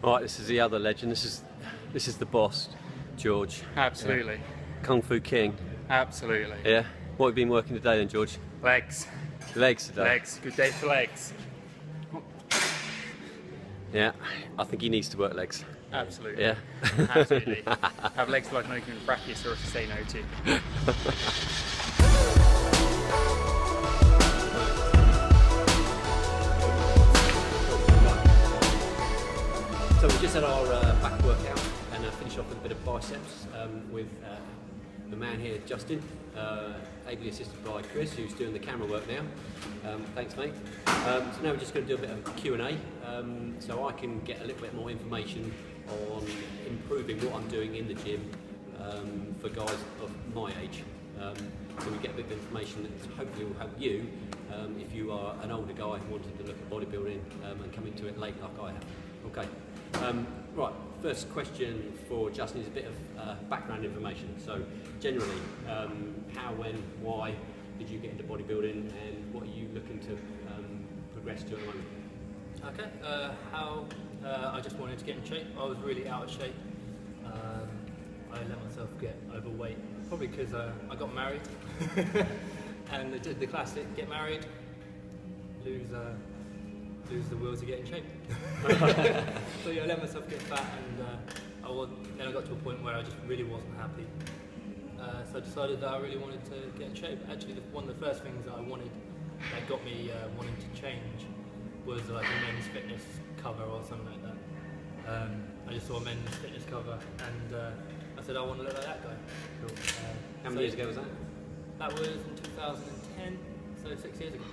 Right, this is the other legend. This is the boss, George. Absolutely. Yeah. Kung Fu King. Absolutely. Yeah. What have you been working today then, George? Legs. Legs today. Legs. Good day for legs. Yeah. I think he needs to work legs. Absolutely. Yeah. Absolutely. Have legs like no human brachiosaurus to say no to. So we just had our back workout and finish off with a bit of biceps with the man here, Justin, ably assisted by Chris, who's doing the camera work now. Thanks, mate. So now we're just going to do a bit of Q&A, so I can get a little bit more information on improving what I'm doing in the gym for guys of my age. So we get a bit of information that hopefully will help you if you are an older guy wanting to look at bodybuilding and come into it late like I have. Okay. Right, first question for Justin is a bit of background information. So generally, how, when, why did you get into bodybuilding and what are you looking to progress to at the moment? Okay, I just wanted to get in shape. I was really out of shape. I let myself get overweight, probably because I got married and I did the classic, get married, lose the will to get in shape. So yeah, I let myself get fat, and then I got to a point where I just really wasn't happy. So I decided that I really wanted to get in shape. Actually, one of the first things that I wanted that got me wanting to change was like a men's fitness cover or something like that. I just saw a men's fitness cover, and I said I want to look like that guy. Cool. How many years ago was that? That was in 2010, so 6 years ago.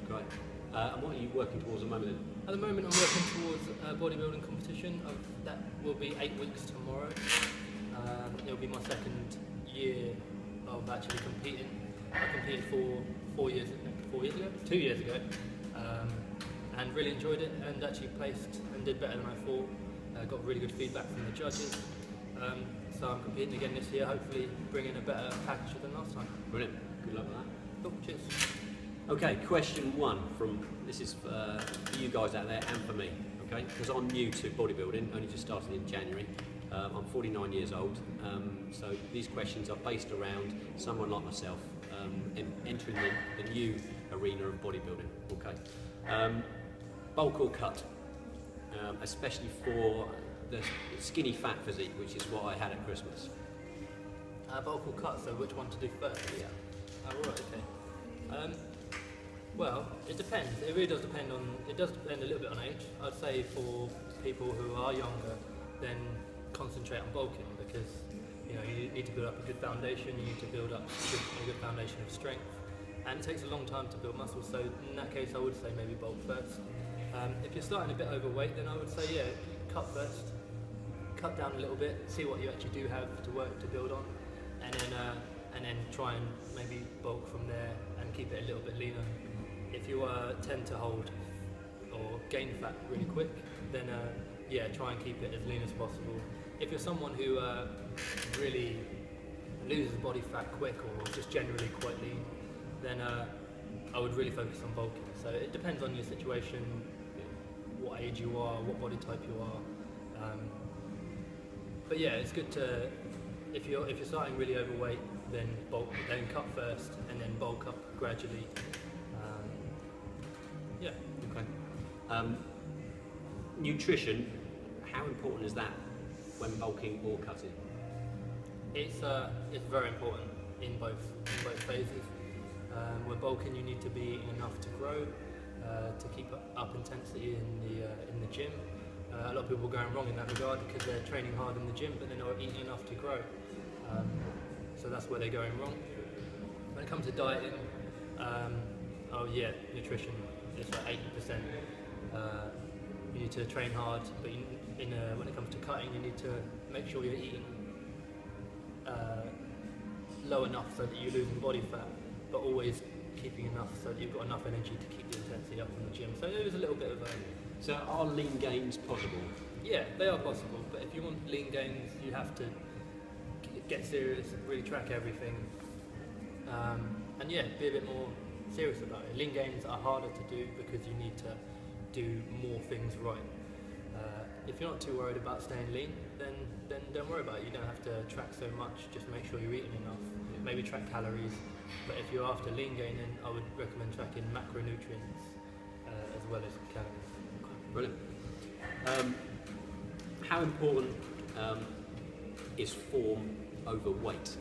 Great. And what are you working towards at the moment then? At the moment I'm working towards a bodybuilding competition. That will be 8 weeks tomorrow. It'll be my second year of actually competing. I competed for 2 years ago, and really enjoyed it, and actually placed and did better than I thought. Got really good feedback from the judges. So I'm competing again this year, hopefully bringing a better package than last time. Brilliant. Good luck with that. Cool, cheers. Okay, question one this is for you guys out there and for me, okay? Because I'm new to bodybuilding, only just started in January. I'm 49 years old, so these questions are based around someone like myself entering the new arena of bodybuilding, okay? Bulk or cut, especially for the skinny fat physique, which is what I had at Christmas. Bulk or cut, so which one to do first? Yeah. Oh, right, okay. Well, it depends. It really does depend on. It does depend a little bit on age. I'd say for people who are younger, then concentrate on bulking, because you need to build up a good foundation. You need to build up a good foundation of strength, and it takes a long time to build muscle. So in that case, I would say maybe bulk first. If you're starting a bit overweight, then I would say cut first. Cut down a little bit. See what you actually do have to work to build on, and then try and maybe bulk from there and keep it a little bit leaner. If you tend to hold or gain fat really quick, then try and keep it as lean as possible. If you're someone who really loses body fat quick or just generally quite lean, then I would really focus on bulking. So it depends on your situation, what age you are, what body type you are. But yeah, it's good to, if you're starting really overweight, then cut first and then bulk up gradually. Yeah. Okay. Nutrition, how important is that when bulking or cutting? It's very important in both phases. When bulking, you need to be eating enough to grow, to keep up intensity in the gym. A lot of people are going wrong in that regard because they're training hard in the gym, but they're not eating enough to grow. So that's where they're going wrong. When it comes to dieting, nutrition is like 80%. You need to train hard, but when it comes to cutting, you need to make sure you're eating low enough so that you're losing body fat, but always keeping enough so that you've got enough energy to keep the intensity up in the gym. So there is a little bit of a... So are lean gains possible? Yeah, they are possible, but if you want lean gains, you have to get serious, really track everything, and be a bit more serious about it. Lean gains are harder to do because you need to do more things right. If you're not too worried about staying lean, then don't worry about it. You don't have to track so much. Just make sure you're eating enough. Maybe track calories. But if you're after lean gain, then I would recommend tracking macronutrients as well as calories. Brilliant. How important is form over weight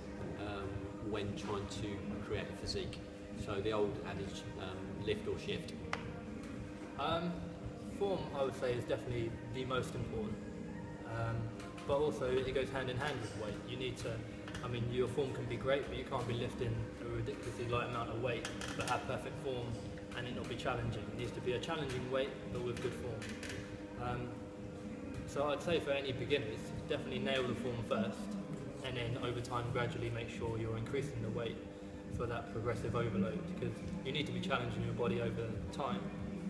when trying to create a physique? So the old adage, lift or shift. Form, I would say, is definitely the most important. But also it goes hand in hand with weight. You need to, your form can be great, but you can't be lifting a ridiculously light amount of weight but have perfect form and it not be challenging. It needs to be a challenging weight but with good form. So I'd say for any beginners, definitely nail the form first, and then over time gradually make sure you're increasing the weight for that progressive overload, because you need to be challenging your body over time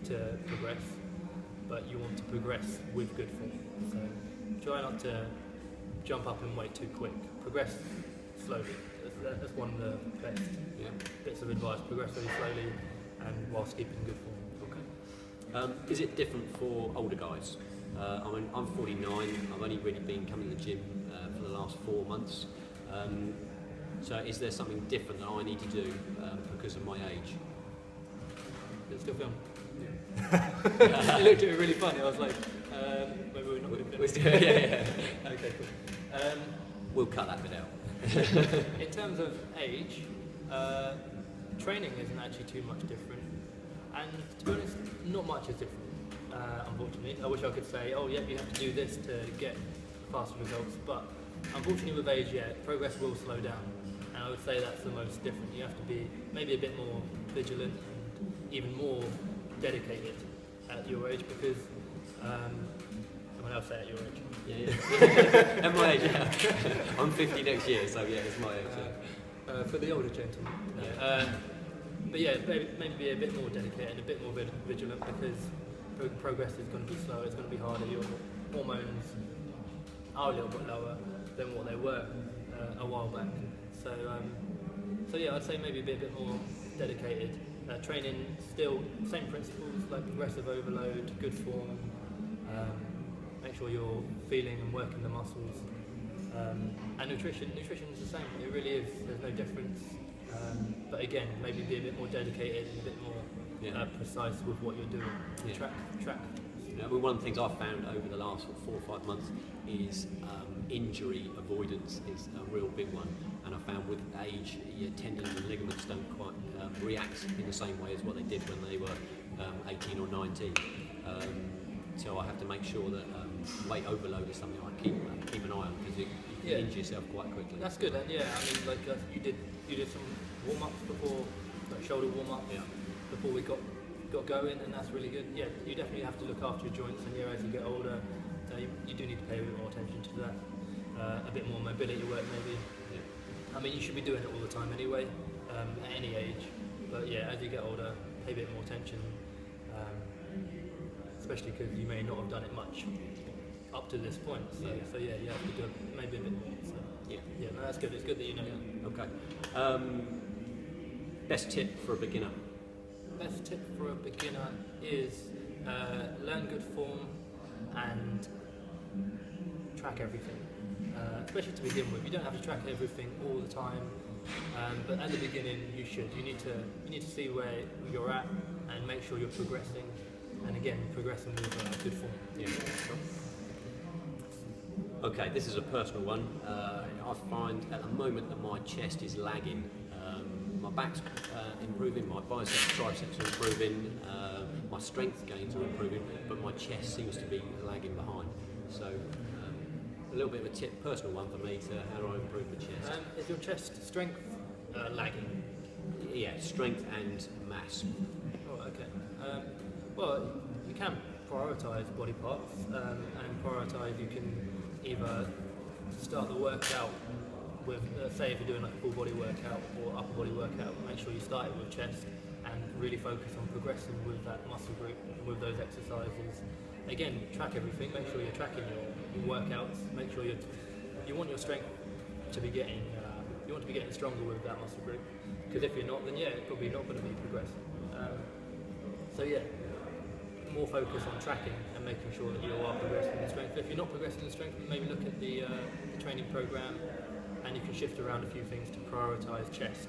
to progress, but you want to progress with good form. So try not to jump up in weight too quick. Progress slowly. That's one of the best bits of advice. Progress really slowly and whilst keeping good form. Okay. Is it different for older guys? I'm 49. I've only really been coming to the gym for the last 4 months. So is there something different that I need to do because of my age? It's still film. Yeah. It looked at me really funny. I was like, maybe we're not going to film. Yeah. Okay, cool. We'll cut that bit out. In terms of age, training isn't actually too much different, and to be honest, not much is different. Unfortunately, I wish I could say, oh yeah, you have to do this to get faster results, but unfortunately with age, progress will slow down, and I would say that's the most different. You have to be maybe a bit more vigilant and even more dedicated at your age, because someone else say at your age. Yeah. At my age, yeah. I'm 50 next year, so yeah, it's my age. For the older gentleman. But yeah, maybe be a bit more dedicated and a bit more vigilant, because progress is going to be slow, it's going to be harder. Your hormones are a little bit lower than what they were a while back. So yeah, I'd say maybe be a bit more dedicated. Training still, same principles, like progressive overload, good form, make sure you're feeling and working the muscles. And nutrition is the same, it really is, there's no difference. But again, maybe be a bit more dedicated and a bit more precise with what you're doing. Track. One of the things I've found over the last 4 or 5 months is injury avoidance is a real big one. And I found with age, your tendons and ligaments don't quite react in the same way as what they did when they were 18 or 19. So I have to make sure that weight overload is something I keep an eye on, because you can injure yourself quite quickly. That's good, and you did some warm-ups before, like shoulder warm-ups before we got going, and that's really good. Yeah, you definitely have to look after your joints, and as you get older, you do need to pay a bit more attention to that. A bit more mobility work maybe. You should be doing it all the time anyway, at any age. But as you get older, pay a bit more attention, especially because you may not have done it much up to this point. So you have to do maybe a bit more. So, no, that's good. It's good that you know that. Okay. Best tip for a beginner? Best tip for a beginner is learn good form and track everything. Especially to begin with, you don't have to track everything all the time, but at the beginning you should. You need to see where you're at and make sure you're progressing, and again progressing with good form. Yeah. Sure. Okay, this is a personal one. I find at the moment that my chest is lagging. My back's improving, my biceps, triceps are improving, my strength gains are improving, but my chest seems to be lagging behind. So a little bit of a tip, personal one for me, to how do I improve my chest. Is your chest strength lagging? Yeah, strength and mass. Oh, okay. Well, you can prioritise body parts, and prioritise, you can either start the workout with, say if you're doing like a full body workout or upper body workout, make sure you start it with chest and really focus on progressing with that muscle group and with those exercises. Again, track everything, make sure you're tracking your workouts, make sure you want your strength to be getting, you want to be getting stronger with that muscle group, because if you're not, then it's probably not going to be progressing. more focus on tracking and making sure that you are progressing in strength. If you're not progressing in strength, maybe look at the training program, and you can shift around a few things to prioritise chest.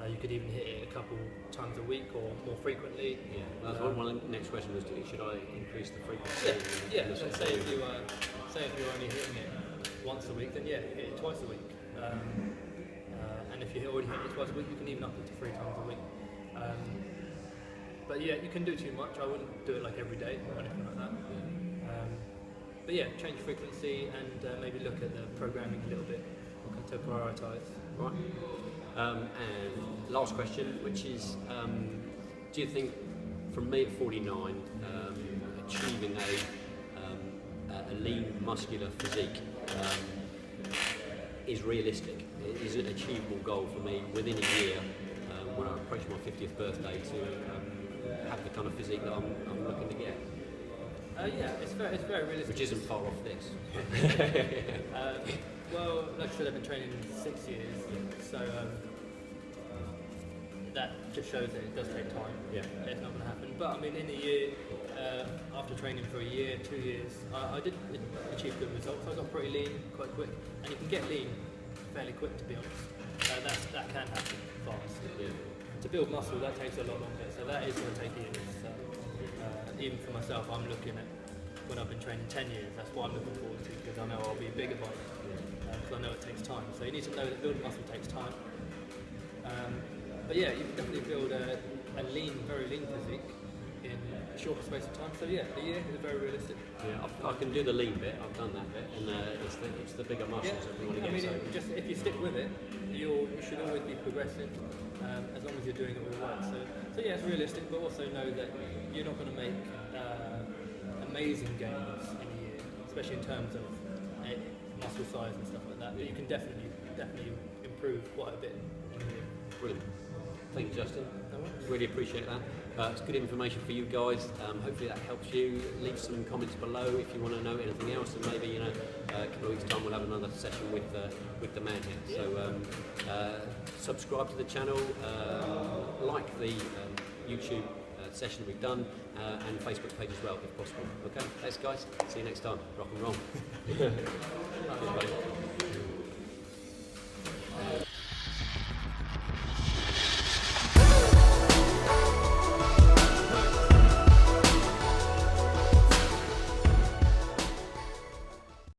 You could even hit it a couple times a week or more frequently. Yeah, well, that's one of the next question was, should I increase the frequency? Yeah. Let's say if you're only hitting it once a week, then yeah, hit it twice a week. And if you already hit it twice a week, you can even up it to 3 times a week. But yeah, you can do too much. I wouldn't do it like every day or anything like that. But yeah, change frequency and maybe look at the programming a little bit to prioritise. Right. And last question, which is, do you think, from me at 49, achieving a lean, muscular physique is realistic? Is it an achievable goal for me within a year, when I approach my 50th birthday, to have the kind of physique that I'm looking to get? Yeah, it's very realistic. Which isn't far off this. Well, like I said, I've been training 6 years, so that just shows that it does take time. Yeah. It's not going to happen. But I mean, in a year, after training for a year, 2 years, I did achieve good results. I got pretty lean quite quick, and you can get lean fairly quick, to be honest. That can happen fast. Yeah. To build muscle, that takes a lot longer, so that is going to take years. So, even for myself, I'm looking at when I've been training 10 years, that's what I'm looking forward to, because I know I'll be bigger by then, because I know it takes time. So you need to know that building muscle takes time. But yeah, you can definitely build a lean, very lean physique in a shorter space of time. So yeah, a year is very realistic. Yeah, I can do the lean bit. I've done that bit, and it's the bigger muscles that we want to get. I mean, just if you stick with it, you should always be progressing, as long as you're doing it all right. So yeah, it's realistic, but also know that you're not going to make amazing gains in a year, especially in terms of muscle size and stuff like that. But you can definitely improve quite a bit in a year. Brilliant. Thank you, Justin. Really appreciate that. It's good information for you guys. Hopefully that helps you. Leave some comments below if you want to know anything else, and maybe a couple of weeks' time we'll have another session with the man here. So subscribe to the channel, like the YouTube session we've done, and Facebook page as well if possible. Okay, thanks guys. See you next time. Rock and roll. Cheers, buddy.